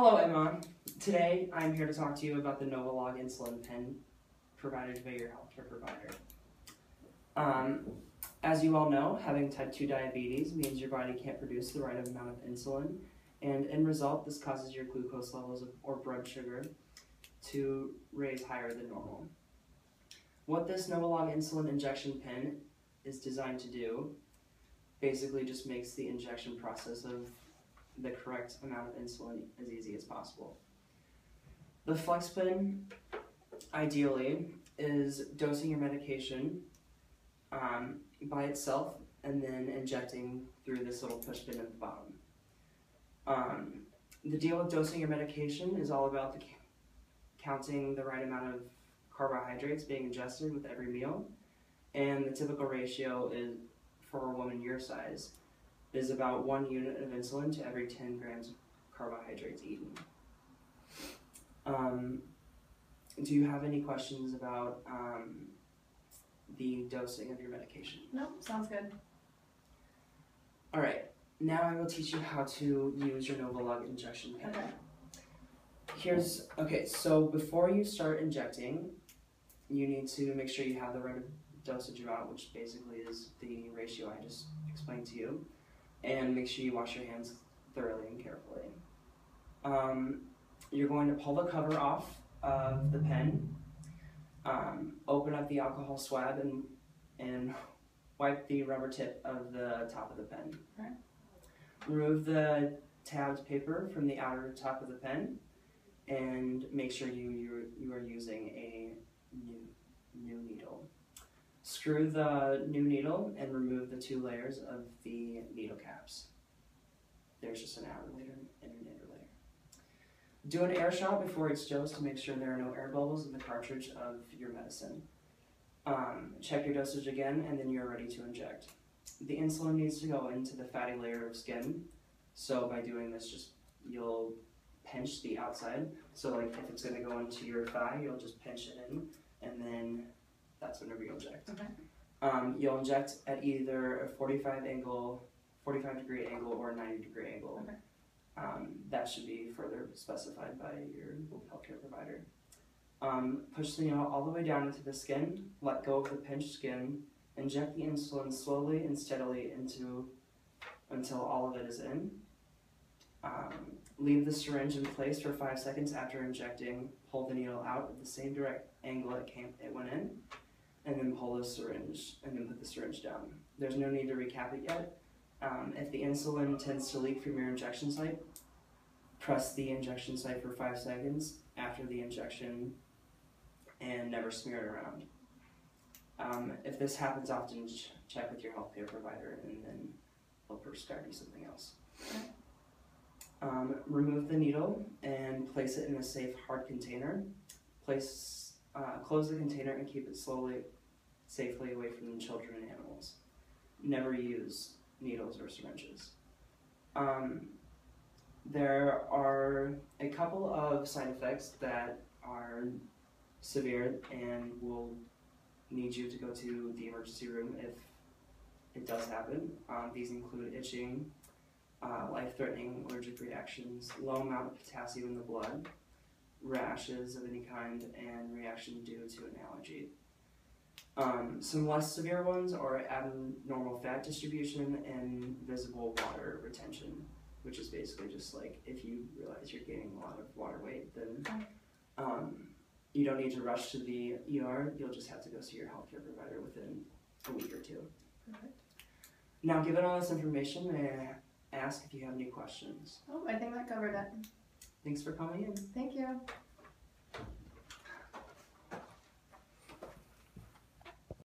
Hello, Emma. Today, I'm here to talk to you about the Novolog insulin pen provided by your healthcare provider. As you all know, having type 2 diabetes means your body can't produce the right amount of insulin, and in result, this causes your glucose levels or blood sugar to raise higher than normal. What this Novolog insulin injection pen is designed to do basically just makes the injection process of the correct amount of insulin as easy as possible. The FlexPen, ideally, is dosing your medication by itself and then injecting through this little push pin at the bottom. The deal with dosing your medication is all about counting the right amount of carbohydrates being ingested with every meal, and the typical ratio is for a woman your size is about 1 unit of insulin to every 10 grams of carbohydrates eaten. Do you have any questions about the dosing of your medication? No, sounds good. All right, now I will teach you how to use your Novolog injection pen. Okay. So before you start injecting, you need to make sure you have the right dosage amount, which basically is the ratio I just explained to you, and make sure you wash your hands thoroughly and carefully. You're going to pull the cover off of the pen, open up the alcohol swab and wipe the rubber tip of the top of the pen. Okay. Remove the tabbed paper from the outer top of the pen and make sure you are using a new needle. Screw the new needle and remove the 2 layers of the needle caps. There's just an outer layer and an inner layer. Do an air shot before each dose to make sure there are no air bubbles in the cartridge of your medicine. Check your dosage again and then you're ready to inject. The insulin needs to go into the fatty layer of skin, so by doing this you'll pinch the outside. So like if it's going to go into your thigh, you'll just pinch it in and then that's whenever you'll inject. Okay. You'll inject at either a 45 degree angle or a 90 degree angle. Okay. That should be further specified by your healthcare provider. Push the needle all the way down into the skin, let go of the pinched skin, inject the insulin slowly and steadily until all of it is in. Leave the syringe in place for 5 seconds after injecting, pull the needle out at the same direct angle it went in, and then pull the syringe, and then put the syringe down. There's no need to recap it yet. If the insulin tends to leak from your injection site, press the injection site for 5 seconds after the injection and never smear it around. If this happens often, check with your healthcare provider and then they'll prescribe you something else. Remove the needle and place it in a safe, hard container. Close the container and keep it safely away from children and animals. Never use needles or syringes. There are a couple of side effects that are severe and will need you to go to the emergency room if it does happen. These include itching, life-threatening allergic reactions, low amount of potassium in the blood, rashes of any kind, and reaction due to an allergy. Some less severe ones are abnormal fat distribution and visible water retention, which is basically just like if you realize you're gaining a lot of water weight, then you don't need to rush to the ER, you'll just have to go see your healthcare provider within a week or 2. Perfect. Now, given all this information, may I ask if you have any questions? Oh, I think that covered it. Thanks for coming in. Thank you.